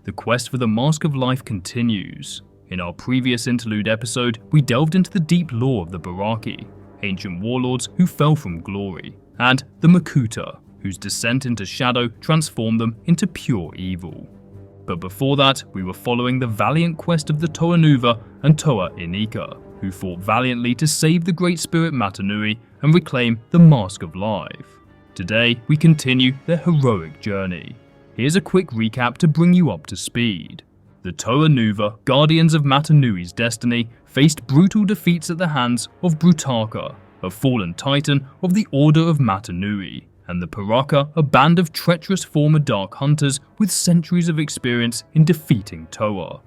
the quest for the Mask of Life continues. In our previous interlude episode, we delved into the deep lore of the Barraki, ancient warlords who fell from glory, and the Makuta, whose descent into shadow transformed them into pure evil. But before that, we were following the valiant quest of the Toa Nuva and Toa Inika, who fought valiantly to save the Great Spirit Mata Nui and reclaim the Mask of Life. Today, we continue their heroic journey. Here's a quick recap to bring you up to speed. The Toa Nuva, guardians of Mata Nui's destiny, faced brutal defeats at the hands of Brutaka, a fallen titan of the Order of Mata Nui, and the Paraka, a band of treacherous former Dark Hunters with centuries of experience in defeating Toa.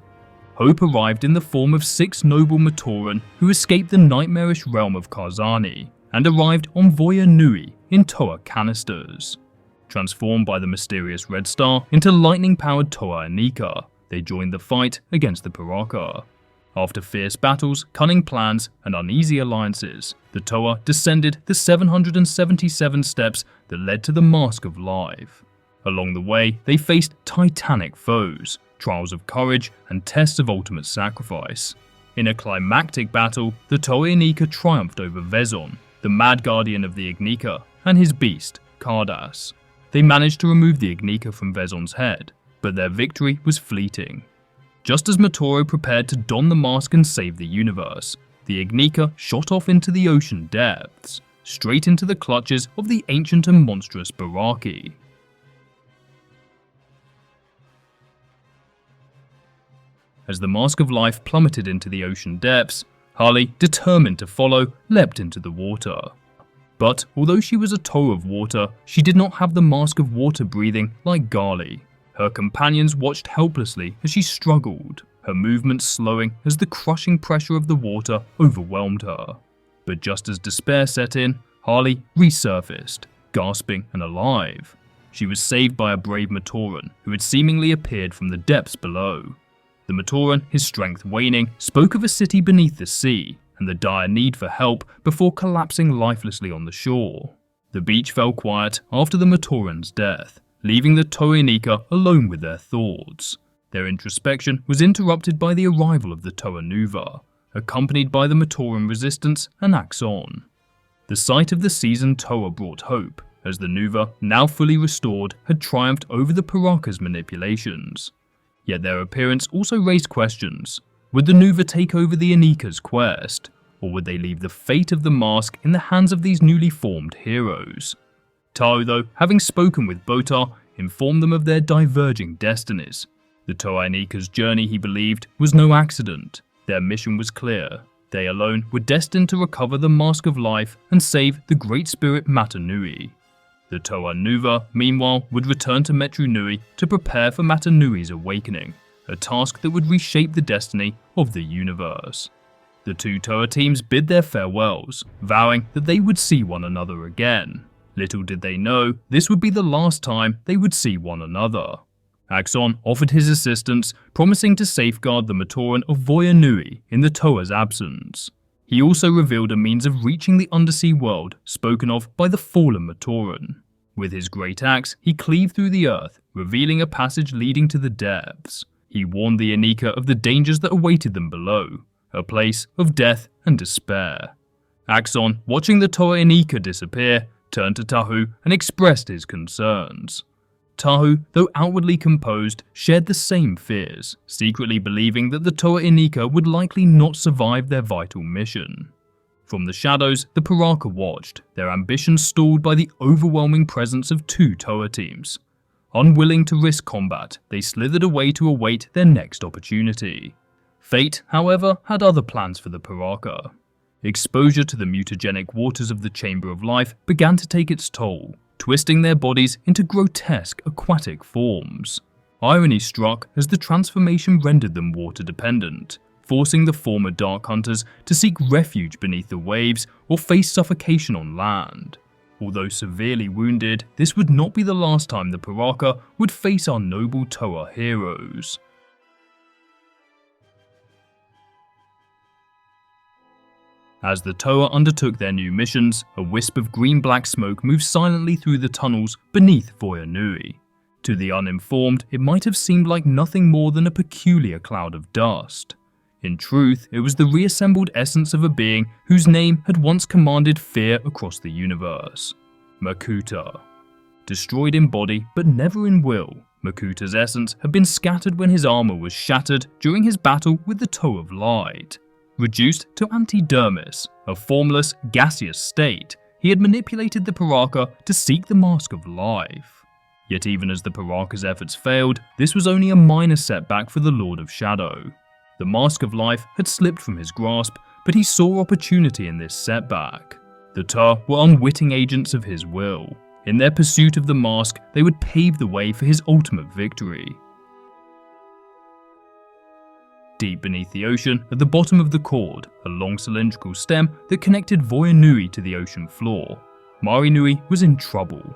Hope arrived in the form of 6 noble Matoran who escaped the nightmarish realm of Karzani and arrived on Voya Nui in Toa canisters. Transformed by the mysterious Red Star into lightning-powered Toa Inika, they joined the fight against the Paraka. After fierce battles, cunning plans, and uneasy alliances, the Toa descended the 777 steps that led to the Mask of Life. Along the way, they faced titanic foes, trials of courage, and tests of ultimate sacrifice. In a climactic battle, the Toa Inika triumphed over Vezon, the mad guardian of the Ignika, and his beast, Kardas. They managed to remove the Ignika from Vezon's head, but their victory was fleeting. Just as Matoro prepared to don the mask and save the universe, the Ignika shot off into the ocean depths, straight into the clutches of the ancient and monstrous Barraki. As the Mask of Life plummeted into the ocean depths, Harley, determined to follow, leapt into the water. But although she was a Toa of water, she did not have the mask of water breathing like Gali. Her companions watched helplessly as she struggled, her movements slowing as the crushing pressure of the water overwhelmed her. But just as despair set in, Harley resurfaced, gasping and alive. She was saved by a brave Matoran who had seemingly appeared from the depths below. The Matoran, his strength waning, spoke of a city beneath the sea and the dire need for help before collapsing lifelessly on the shore. The beach fell quiet after the Matoran's death, leaving the Toa Inika alone with their thoughts. Their introspection was interrupted by the arrival of the Toa Nuva, accompanied by the Matoran resistance and Axon. The sight of the seasoned Toa brought hope, as the Nuva, now fully restored, had triumphed over the Paraka's manipulations. Yet their appearance also raised questions. Would the Nuva take over the Inika's quest, or would they leave the fate of the mask in the hands of these newly formed heroes? Tao, though, having spoken with Botar, informed them of their diverging destinies. The Toa Inika's journey, he believed, was no accident. Their mission was clear. They alone were destined to recover the Mask of Life and save the Great Spirit Mata Nui. The Toa Nuva, meanwhile, would return to Metru Nui to prepare for Mata Nui's awakening, a task that would reshape the destiny of the universe. The two Toa teams bid their farewells, vowing that they would see one another again. Little did they know, this would be the last time they would see one another. Axon offered his assistance, promising to safeguard the Matoran of Voya Nui in the Toa's absence. He also revealed a means of reaching the undersea world spoken of by the fallen Matoran. With his great axe, he cleaved through the earth, revealing a passage leading to the depths. He warned the Inika of the dangers that awaited them below, a place of death and despair. Axon, watching the Toa Inika disappear, turned to Tahu and expressed his concerns. Tahu, though outwardly composed, shared the same fears, secretly believing that the Toa Inika would likely not survive their vital mission. From the shadows, the Paraka watched, their ambitions stalled by the overwhelming presence of 2 Toa teams. Unwilling to risk combat, they slithered away to await their next opportunity. Fate, however, had other plans for the Paraka. Exposure to the mutagenic waters of the Chamber of Life began to take its toll, twisting their bodies into grotesque aquatic forms. Irony struck as the transformation rendered them water-dependent, forcing the former Dark Hunters to seek refuge beneath the waves or face suffocation on land. Although severely wounded, this would not be the last time the Paraka would face our noble Toa heroes. As the Toa undertook their new missions, a wisp of green-black smoke moved silently through the tunnels beneath Voya Nui. To the uninformed, it might have seemed like nothing more than a peculiar cloud of dust. In truth, it was the reassembled essence of a being whose name had once commanded fear across the universe. Makuta. Destroyed in body, but never in will, Makuta's essence had been scattered when his armor was shattered during his battle with the Toe of Light. Reduced to antidermis, a formless, gaseous state, he had manipulated the Barraki to seek the Mask of Life. Yet even as the Barraki's efforts failed, this was only a minor setback for the Lord of Shadow. The Mask of Life had slipped from his grasp, but he saw opportunity in this setback. The Toa were unwitting agents of his will. In their pursuit of the mask, they would pave the way for his ultimate victory. Deep beneath the ocean, at the bottom of the cord, a long cylindrical stem that connected Voya Nui to the ocean floor, Mari Nui was in trouble.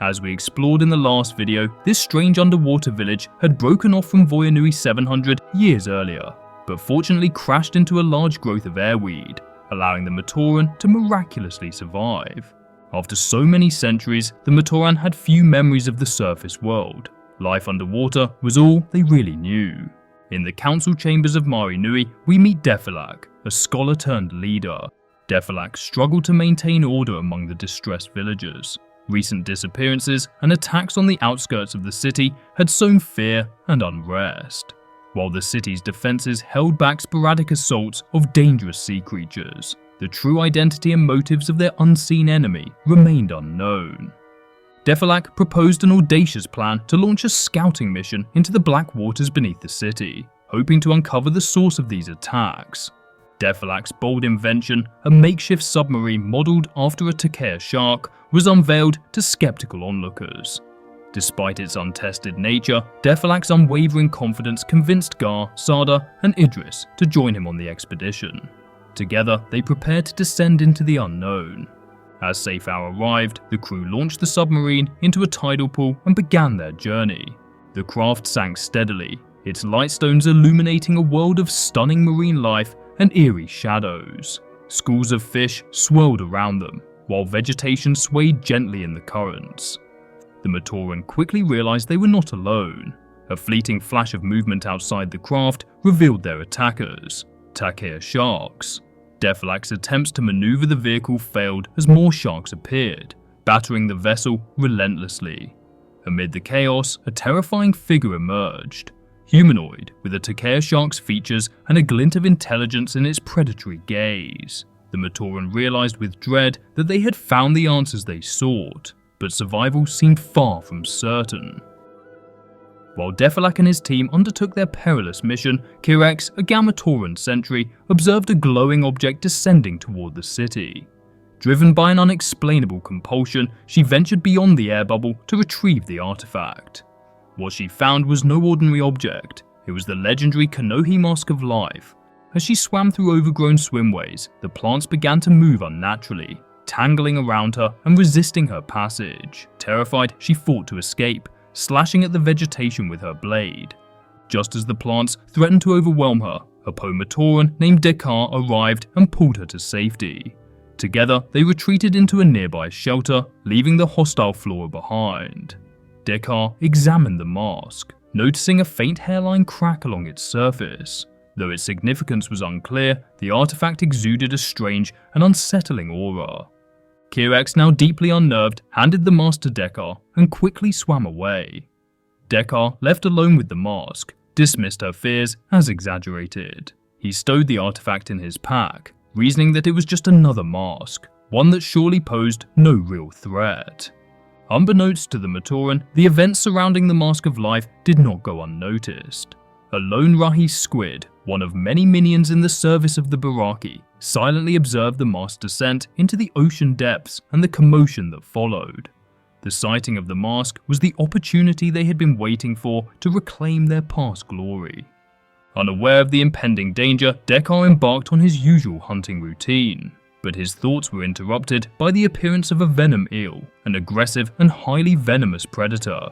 As we explored in the last video, this strange underwater village had broken off from Voya Nui 700 years earlier, but fortunately crashed into a large growth of airweed, allowing the Matoran to miraculously survive. After so many centuries, the Matoran had few memories of the surface world. Life underwater was all they really knew. In the council chambers of Mari Nui, we meet Lesovikk, a scholar turned leader. Lesovikk struggled to maintain order among the distressed villagers. Recent disappearances and attacks on the outskirts of the city had sown fear and unrest, while the city's defenses held back sporadic assaults of dangerous sea creatures. The true identity and motives of their unseen enemy remained unknown. Lesovikk proposed an audacious plan to launch a scouting mission into the black waters beneath the city, hoping to uncover the source of these attacks. Lesovikk's bold invention, a makeshift submarine modelled after a treacherous shark, was unveiled to skeptical onlookers. Despite its untested nature, Lesovikk's unwavering confidence convinced Gar, Sada, and Idris to join him on the expedition. Together, they prepared to descend into the unknown. As safe hour arrived, the crew launched the submarine into a tidal pool and began their journey. The craft sank steadily, its lightstones illuminating a world of stunning marine life and eerie shadows. Schools of fish swirled around them, while vegetation swayed gently in the currents. The Matoran quickly realized they were not alone. A fleeting flash of movement outside the craft revealed their attackers, treacherous sharks. Lesovikk's attempts to maneuver the vehicle failed as more sharks appeared, battering the vessel relentlessly. Amid the chaos, a terrifying figure emerged. Humanoid, with a treacherous shark's features and a glint of intelligence in its predatory gaze. The Matoran realized with dread that they had found the answers they sought, but survival seemed far from certain. While Lesovikk and his team undertook their perilous mission, Kirex, a Matoran sentry, observed a glowing object descending toward the city. Driven by an unexplainable compulsion, she ventured beyond the air bubble to retrieve the artifact. What she found was no ordinary object. It was the legendary Konohi Mask of Life. As she swam through overgrown swimways, the plants began to move unnaturally, tangling around her and resisting her passage. Terrified, she fought to escape, slashing at the vegetation with her blade. Just as the plants threatened to overwhelm her, a Matoran named Dekar arrived and pulled her to safety. Together, they retreated into a nearby shelter, leaving the hostile flora behind. Dekar examined the mask, noticing a faint hairline crack along its surface. Though its significance was unclear, the artifact exuded a strange and unsettling aura. Kirex, now deeply unnerved, handed the mask to Dekar and quickly swam away. Dekar, left alone with the mask, dismissed her fears as exaggerated. He stowed the artifact in his pack, reasoning that it was just another mask, one that surely posed no real threat. Unbeknownst to the Matoran, the events surrounding the Mask of Life did not go unnoticed. A lone Rahi squid, one of many minions in the service of the Barraki, silently observed the mask's descent into the ocean depths and the commotion that followed. The sighting of the mask was the opportunity they had been waiting for to reclaim their past glory. Unaware of the impending danger, Dekar embarked on his usual hunting routine, but his thoughts were interrupted by the appearance of a venom eel, an aggressive and highly venomous predator.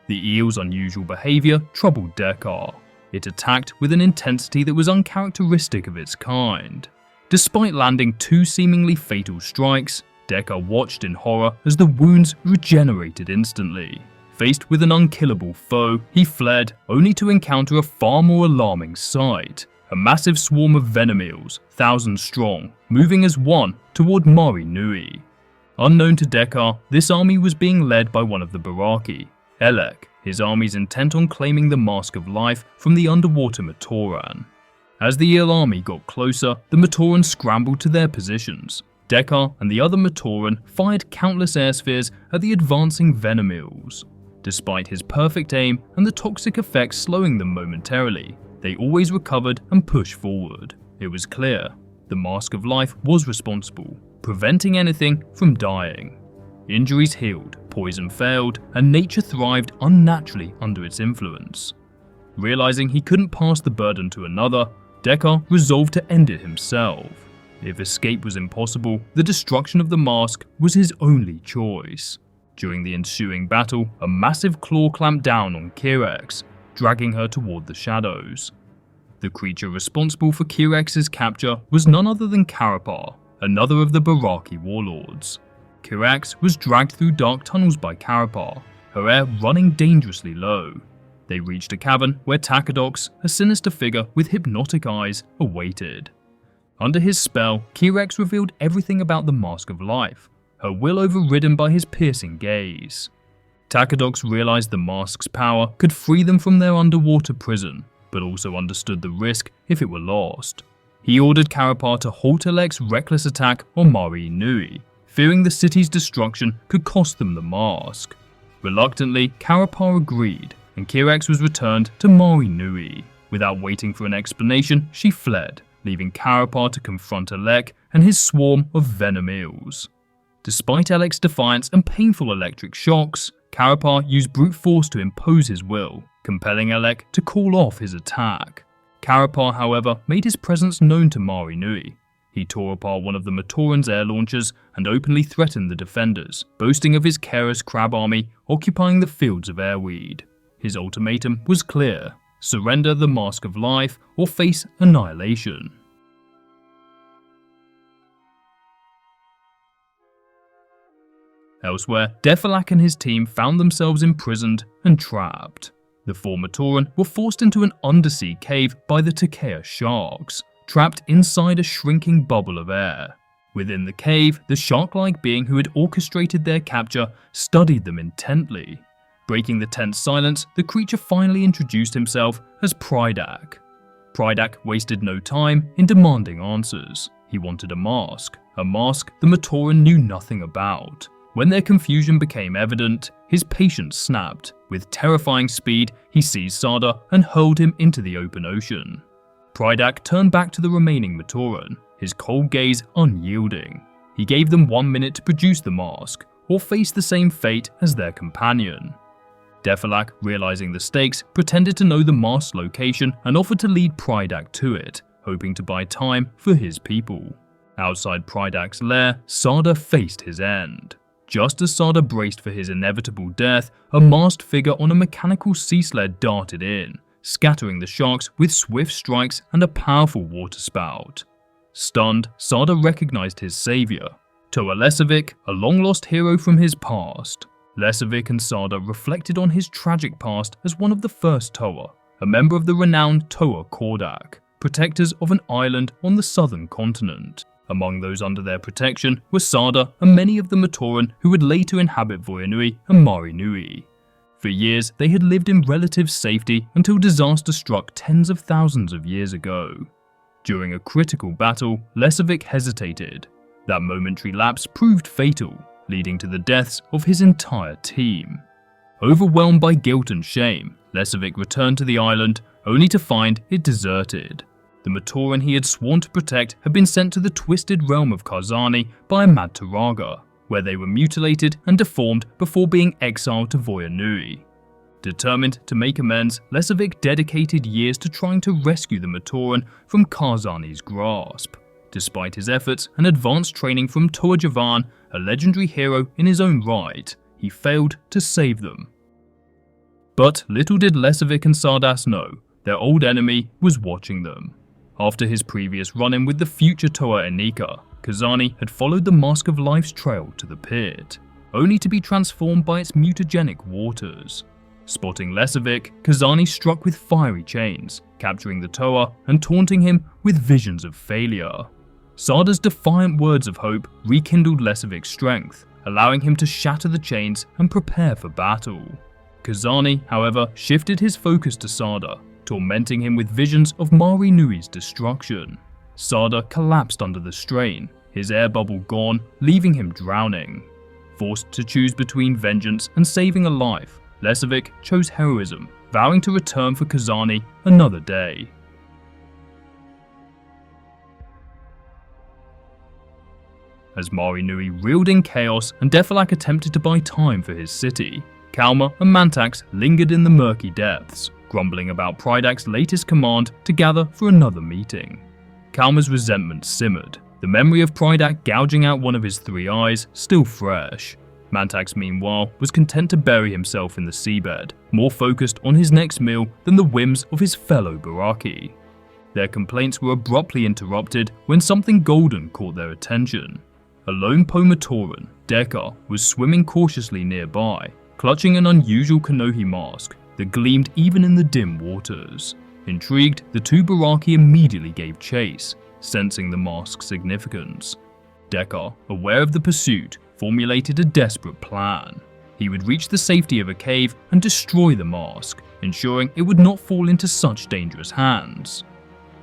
The eel's unusual behavior troubled Dekar. It attacked with an intensity that was uncharacteristic of its kind. Despite landing 2 seemingly fatal strikes, Dekar watched in horror as the wounds regenerated instantly, Faced with an unkillable foe, he fled, only to encounter a far more alarming sight. A massive swarm of venom eels, thousands strong, moving as one toward Mari Nui. Unknown to Dekar, this army was being led by one of the Barraki, Lesovikk, his armies intent on claiming the Mask of Life from the underwater Matoran. As the eel army got closer, the Matoran scrambled to their positions. Dekar and the other Matoran fired countless air spheres at the advancing venom eels. Despite his perfect aim and the toxic effects slowing them momentarily, they always recovered and pushed forward. It was clear the Mask of Life was responsible, preventing anything from dying. Injuries healed, poison failed, and nature thrived unnaturally under its influence. Realizing he couldn't pass the burden to another, Dekar resolved to end it himself. If escape was impossible, the destruction of the mask was his only choice. During the ensuing battle, a massive claw clamped down on Kirex, dragging her toward the shadows. The creature responsible for Kirex's capture was none other than Karapar, another of the Barraki warlords. Kirex was dragged through dark tunnels by Karapar, her air running dangerously low. They reached a cavern where Takadox, a sinister figure with hypnotic eyes, awaited. Under his spell, Kirex revealed everything about the Mask of Life, her will overridden by his piercing gaze. Takadox realized the mask's power could free them from their underwater prison, but also understood the risk if it were lost. He ordered Karapar to halt Lesovikk's reckless attack on Mari Nui, fearing the city's destruction could cost them the mask. Reluctantly, Karapar agreed, and Kirex was returned to Mari Nui. Without waiting for an explanation, she fled, leaving Karapar to confront Lesovikk and his swarm of venom eels. Despite Lesovikk's defiance and painful electric shocks, Karapar used brute force to impose his will, compelling Lesovikk to call off his attack. Karapar, however, made his presence known to Mari Nui. He tore apart one of the Matoran's air launchers and openly threatened the defenders, boasting of his careless crab army occupying the fields of airweed. His ultimatum was clear: surrender the Mask of Life or face annihilation. Elsewhere, Lesovikk and his team found themselves imprisoned and trapped. The four Matoran were forced into an undersea cave by the Takea sharks, trapped inside a shrinking bubble of air. Within the cave, the shark-like being who had orchestrated their capture studied them intently. Breaking the tense silence, the creature finally introduced himself as Pridak. Pridak wasted no time in demanding answers. He wanted a mask the Matoran knew nothing about. When their confusion became evident, his patience snapped. With terrifying speed, he seized Sada and hurled him into the open ocean. Pridak turned back to the remaining Matoran, his cold gaze unyielding. He gave them 1 minute to produce the mask, or face the same fate as their companion. Lesovikk, realizing the stakes, pretended to know the mask's location and offered to lead Pridak to it, hoping to buy time for his people. Outside Pridak's lair, Sada faced his end. Just as Sada braced for his inevitable death, a masked figure on a mechanical sea sled darted in, scattering the sharks with swift strikes and a powerful water spout. Stunned, Sada recognized his savior, Toa Lesovikk, a long-lost hero from his past. Lesovikk and Sada reflected on his tragic past as one of the first Toa, a member of the renowned Toa Kordak, protectors of an island on the southern continent. Among those under their protection were Sada and many of the Matoran who would later inhabit Voyanui and Mari Nui. For years, they had lived in relative safety until disaster struck tens of thousands of years ago. During a critical battle, Lesovikk hesitated. That momentary lapse proved fatal, leading to the deaths of his entire team. Overwhelmed by guilt and shame, Lesovikk returned to the island only to find it deserted. The Matoran he had sworn to protect had been sent to the twisted realm of Karzani by a mad Turaga, where they were mutilated and deformed before being exiled to Voyanui. Determined to make amends, Lesovikk dedicated years to trying to rescue the Matoran from Karzani's grasp. Despite his efforts and advanced training from Toa Javan, a legendary hero in his own right, he failed to save them. But little did Lesovikk and Sardas know, their old enemy was watching them. After his previous run-in with the future Toa Inika, Karzani had followed the Mask of Life's trail to the pit. only to be transformed by its mutagenic waters. Spotting Lesovikk, Kazani struck with fiery chains, capturing the Toa and taunting him with visions of failure. Sada's defiant words of hope rekindled Lesovikk's strength, allowing him to shatter the chains and prepare for battle. Kazani, however, shifted his focus to Sada, tormenting him with visions of Mari Nui's destruction. Sada collapsed under the strain, his air bubble gone, leaving him drowning. Forced to choose between vengeance and saving a life, Lesovikk chose heroism, vowing to return for Kazani another day. As Mari Nui reeled in chaos and Defolak attempted to buy time for his city, Kalma and Mantax lingered in the murky depths, grumbling about Prydak's latest command to gather for another meeting. Kalma's resentment simmered, the memory of Prydak gouging out one of his 3 eyes still fresh. Mantax, meanwhile, was content to bury himself in the seabed, more focused on his next meal than the whims of his fellow Barraki. Their complaints were abruptly interrupted when something golden caught their attention. A lone Matoran, Dekar, was swimming cautiously nearby, clutching an unusual Konohi mask that gleamed even in the dim waters. Intrigued, the 2 Barraki immediately gave chase, sensing the mask's significance. Dekar, aware of the pursuit, formulated a desperate plan. He would reach the safety of a cave and destroy the mask, ensuring it would not fall into such dangerous hands.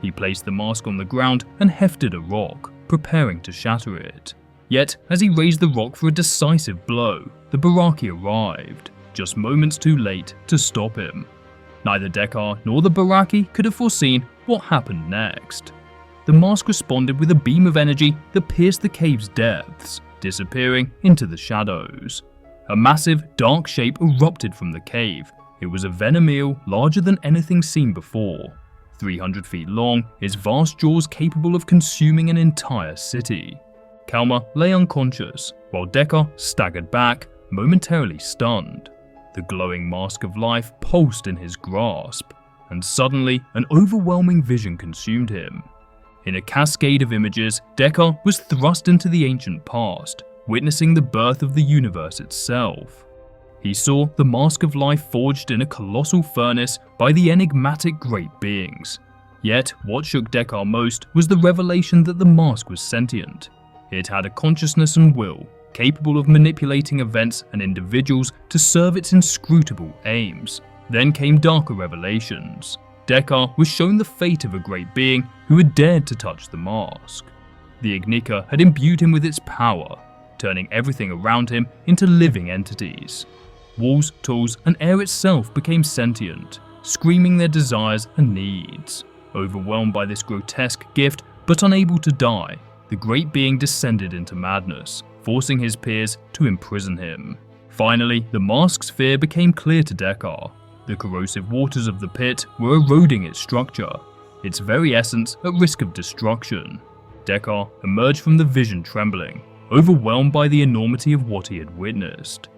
He placed the mask on the ground and hefted a rock, preparing to shatter it. Yet, as he raised the rock for a decisive blow, the Barraki arrived, just moments too late to stop him. Neither Dekar nor the Barraki could have foreseen what happened next. The mask responded with a beam of energy that pierced the cave's depths, disappearing into the shadows. A massive, dark shape erupted from the cave. It was a venom eel larger than anything seen before. 300 feet long, its vast jaws capable of consuming an entire city. Kalma lay unconscious, while Dekar staggered back, momentarily stunned. The glowing mask of life pulsed in his grasp, and suddenly an overwhelming vision consumed him. In a cascade of images, Dekar was thrust into the ancient past, witnessing the birth of the universe itself. He saw the mask of life forged in a colossal furnace by the enigmatic great beings. Yet, what shook Dekar most was the revelation that the mask was sentient. It had a consciousness and will, capable of manipulating events and individuals to serve its inscrutable aims. Then came darker revelations. Dekar was shown the fate of a great being who had dared to touch the mask. The Inika had imbued him with its power, turning everything around him into living entities. Walls, tools, and air itself became sentient, screaming their desires and needs. Overwhelmed by this grotesque gift, but unable to die, the great being descended into madness, forcing his peers to imprison him. Finally, the mask's fear became clear to Dekar. The corrosive waters of the pit were eroding its structure, its very essence at risk of destruction. Dekar emerged from the vision trembling, overwhelmed by the enormity of what he had witnessed.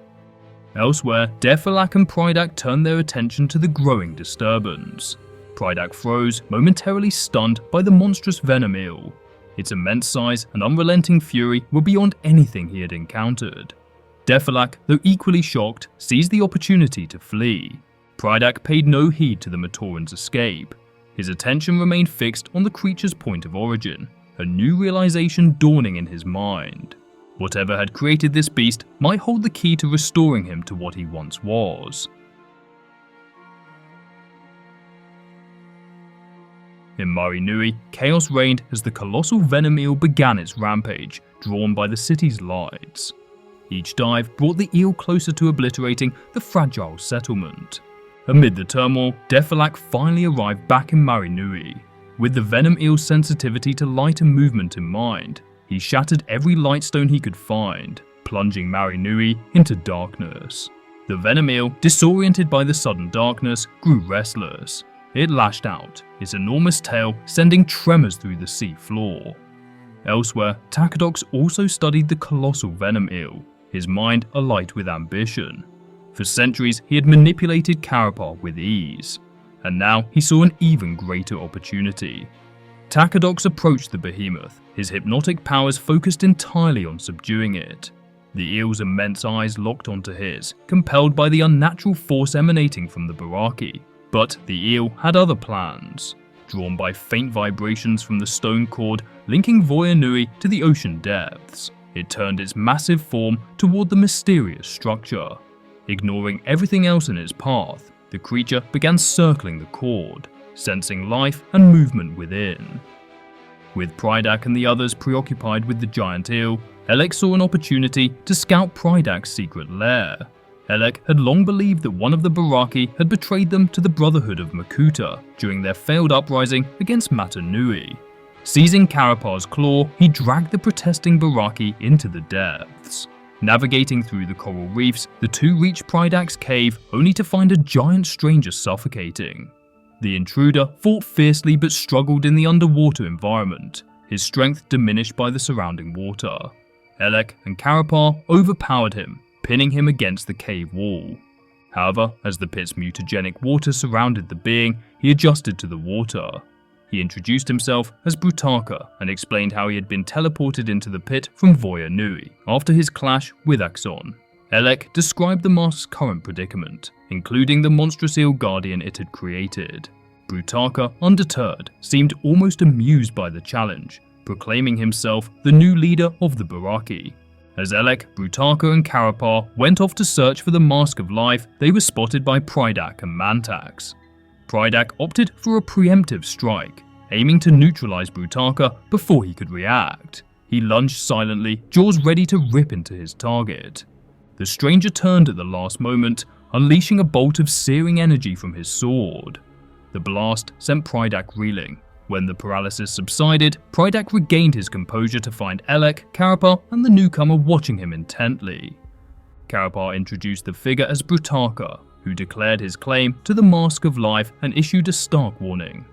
Elsewhere, Defolak and Prydak turned their attention to the growing disturbance. Prydak froze, momentarily stunned by the monstrous venom eel. Its immense size and unrelenting fury were beyond anything he had encountered. Defolak, though equally shocked, seized the opportunity to flee. Prydak paid no heed to the Matoran's escape. His attention remained fixed on the creature's point of origin, a new realization dawning in his mind. Whatever had created this beast might hold the key to restoring him to what he once was. In Mari Nui, chaos reigned as the colossal venom eel began its rampage, drawn by the city's lights. Each dive brought the eel closer to obliterating the fragile settlement. Amid the turmoil, Defolak finally arrived back in Mari Nui. With the venom eel's sensitivity to light and movement in mind, he shattered every lightstone he could find, plunging Mari Nui into darkness. The venom eel, disoriented by the sudden darkness, grew restless. It lashed out, its enormous tail sending tremors through the sea floor. Elsewhere, Takadox also studied the colossal venom eel, his mind alight with ambition. For centuries, he had manipulated Karapar with ease, and now he saw an even greater opportunity. Takadox approached the behemoth, his hypnotic powers focused entirely on subduing it. The eel's immense eyes locked onto his, compelled by the unnatural force emanating from the Barraki. But the eel had other plans. Drawn by faint vibrations from the stone cord linking Toa Nui to the ocean depths, it turned its massive form toward the mysterious structure. Ignoring everything else in its path, the creature began circling the cord, sensing life and movement within. With Prydak and the others preoccupied with the giant eel, Elec saw an opportunity to scout Prydak's secret lair. Elec had long believed that one of the Barraki had betrayed them to the Brotherhood of Makuta during their failed uprising against Mata Nui. Seizing Karapar's claw, he dragged the protesting Barraki into the depths. Navigating through the coral reefs, the two reached Prydak's cave only to find a giant stranger suffocating. The intruder fought fiercely but struggled in the underwater environment, his strength diminished by the surrounding water. Elec and Karapar overpowered him, pinning him against the cave wall. However, as the pit's mutagenic water surrounded the being, he adjusted to the water. He introduced himself as Brutaka and explained how he had been teleported into the pit from Toa Nui after his clash with Axon. Elec described the mask's current predicament, including the monstrous eel guardian it had created. Brutaka, undeterred, seemed almost amused by the challenge, proclaiming himself the new leader of the Barraki. As Elec, Brutaka and Karapar went off to search for the Mask of Life, they were spotted by Prydak and Mantax. Prydak opted for a preemptive strike, aiming to neutralize Brutaka before he could react. He lunged silently, jaws ready to rip into his target. The stranger turned at the last moment, unleashing a bolt of searing energy from his sword. The blast sent Prydak reeling. When the paralysis subsided, Prydak regained his composure to find Elec, Karapar, and the newcomer watching him intently. Karapar introduced the figure as Brutaka, who declared his claim to the Mask of Life and issued a stark warning.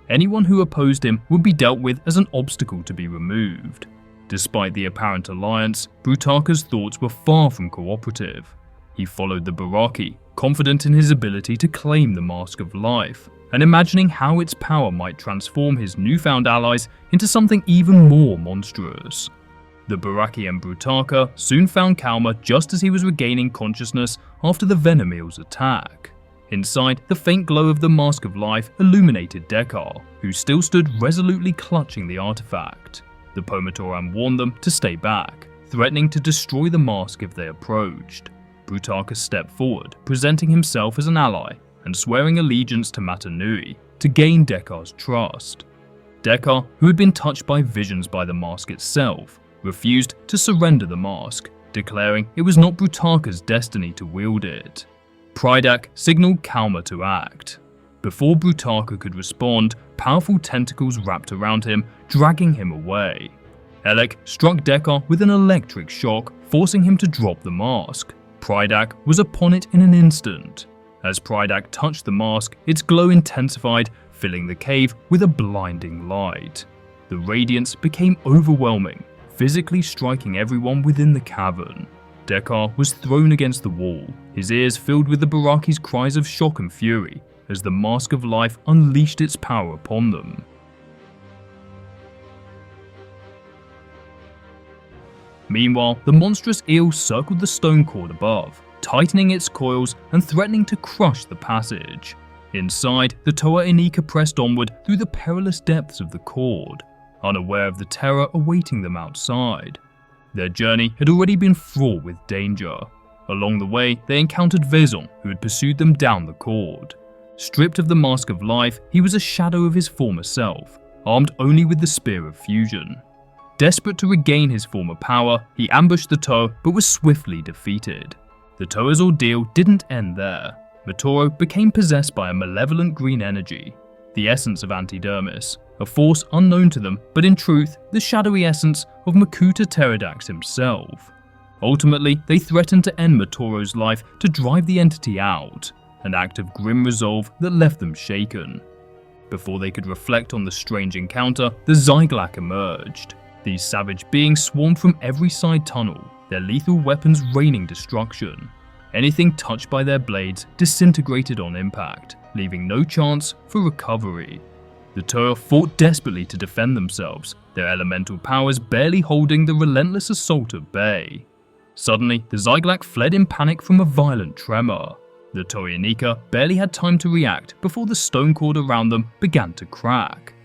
Anyone who opposed him would be dealt with as an obstacle to be removed. Despite the apparent alliance, Brutaka's thoughts were far from cooperative. He followed the Barraki, confident in his ability to claim the Mask of Life, and imagining how its power might transform his newfound allies into something even more monstrous. The Barraki and Brutaka soon found Kalma just as he was regaining consciousness after the venom eel's attack. Inside, the faint glow of the Mask of Life illuminated Dekar, who still stood resolutely clutching the artifact. The Matoran warned them to stay back, threatening to destroy the mask if they approached. Brutaka stepped forward, presenting himself as an ally and swearing allegiance to Mata Nui to gain Dekar's trust. Dekar, who had been touched by visions by the mask itself, refused to surrender the mask, declaring it was not Brutaka's destiny to wield it. Prydak signaled Kalma to act. Before Brutaka could respond, powerful tentacles wrapped around him, dragging him away. Elec struck Dekar with an electric shock, forcing him to drop the mask. Prydak was upon it in an instant. As Prydak touched the mask, its glow intensified, filling the cave with a blinding light. The radiance became overwhelming, physically striking everyone within the cavern. Dekar was thrown against the wall, his ears filled with the Barraki's cries of shock and fury as the Mask of Life unleashed its power upon them. Meanwhile, the monstrous eel circled the stone cord above, tightening its coils and threatening to crush the passage. Inside, the Toa Inika pressed onward through the perilous depths of the cord, unaware of the terror awaiting them outside. Their journey had already been fraught with danger. Along the way, they encountered Vezon, who had pursued them down the cord. Stripped of the Mask of Life, he was a shadow of his former self, armed only with the Spear of Fusion. Desperate to regain his former power, he ambushed the Toa but was swiftly defeated. The Toa's ordeal didn't end there. Matoran became possessed by a malevolent green energy, the essence of Antidermis, a force unknown to them, but in truth, the shadowy essence of Makuta Pterodax himself. Ultimately, they threatened to end Matoran's life to drive the entity out, an act of grim resolve that left them shaken. Before they could reflect on the strange encounter, the Zyglak emerged. These savage beings swarmed from every side tunnel, their lethal weapons raining destruction. Anything touched by their blades disintegrated on impact, leaving no chance for recovery. The Toa fought desperately to defend themselves, their elemental powers barely holding the relentless assault at bay. Suddenly, the Zyglak fled in panic from a violent tremor. The Toa Inika barely had time to react before the stone cord around them began to crack.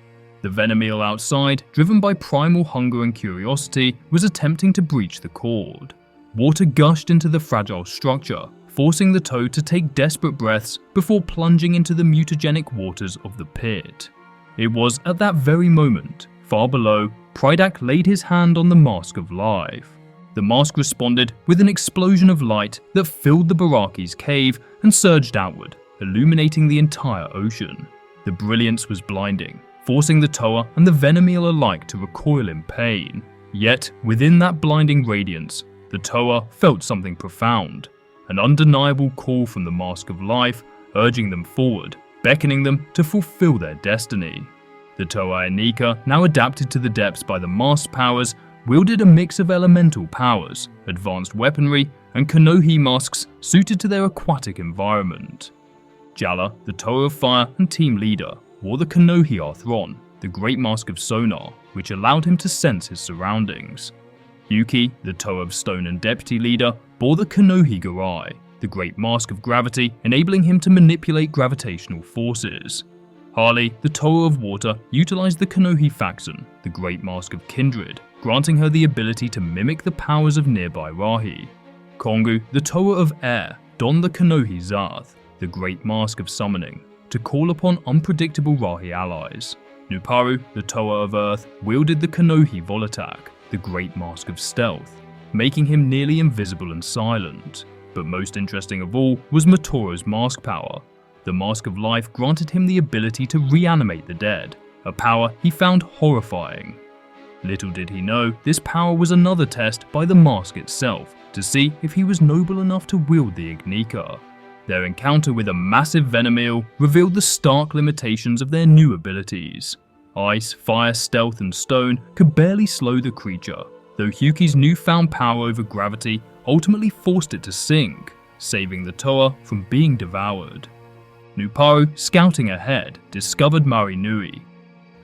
The venom outside, driven by primal hunger and curiosity, was attempting to breach the cord. Water gushed into the fragile structure, forcing the Toa to take desperate breaths before plunging into the mutagenic waters of the pit. It was at that very moment, far below, Prydak laid his hand on the Mask of Life. The mask responded with an explosion of light that filled the Barraki's cave and surged outward, illuminating the entire ocean. The brilliance was blinding, forcing the Toa and the venom alike to recoil in pain. Yet, within that blinding radiance, the Toa felt something profound, an undeniable call from the Mask of Life, urging them forward, beckoning them to fulfill their destiny. The Toa Inika, now adapted to the depths by the mask's powers, wielded a mix of elemental powers, advanced weaponry, and Kanohi masks suited to their aquatic environment. Jala, the Toa of Fire and team leader, wore the Kanohi Arthron, the Great Mask of Sonar, which allowed him to sense his surroundings. Yuki, the Toa of Stone and deputy leader, bore the Kanohi Garai, the Great Mask of Gravity, enabling him to manipulate gravitational forces. Harley, the Toa of Water, utilized the Kanohi Faxon, the Great Mask of Kindred, granting her the ability to mimic the powers of nearby Rahi. Kongu, the Toa of Air, donned the Kanohi Zarth, the Great Mask of Summoning, to call upon unpredictable Rahi allies. Nuparu, the Toa of Earth, wielded the Kanohi Volatak, the Great Mask of Stealth, making him nearly invisible and silent. But most interesting of all was Matora's mask power. The Mask of Life granted him the ability to reanimate the dead, a power he found horrifying. Little did he know, this power was another test by the mask itself to see if he was noble enough to wield the Ignika. Their encounter with a massive venom eel revealed the stark limitations of their new abilities. Ice, fire, stealth, and stone could barely slow the creature, though Hyuki's newfound power over gravity ultimately forced it to sink, saving the Toa from being devoured. Nuparu, scouting ahead, discovered Mari Nui.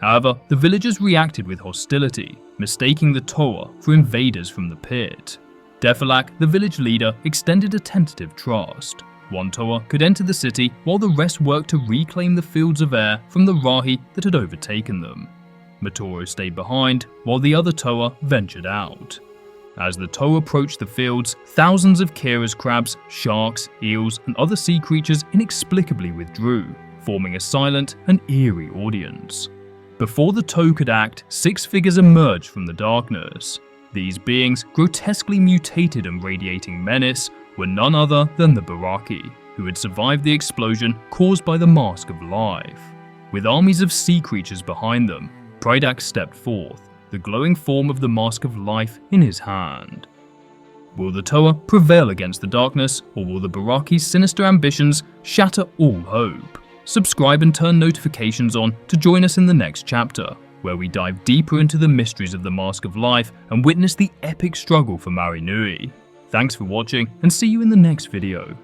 However, the villagers reacted with hostility, mistaking the Toa for invaders from the pit. Defalak, the village leader, extended a tentative trust. One Toa could enter the city while the rest worked to reclaim the fields of air from the Rahi that had overtaken them. Matoro stayed behind while the other Toa ventured out. As the Toa approached the fields, thousands of Kira's crabs, sharks, eels, and other sea creatures inexplicably withdrew, forming a silent and eerie audience. Before the Toa could act, 6 figures emerged from the darkness. These beings, grotesquely mutated and radiating menace, were none other than the Barraki, who had survived the explosion caused by the Mask of Life. With armies of sea creatures behind them, Prydak stepped forth, the glowing form of the Mask of Life in his hand. Will the Toa prevail against the darkness, or will the Barraki's sinister ambitions shatter all hope? Subscribe and turn notifications on to join us in the next chapter, where we dive deeper into the mysteries of the Mask of Life and witness the epic struggle for Mari Nui. Thanks for watching, and see you in the next video.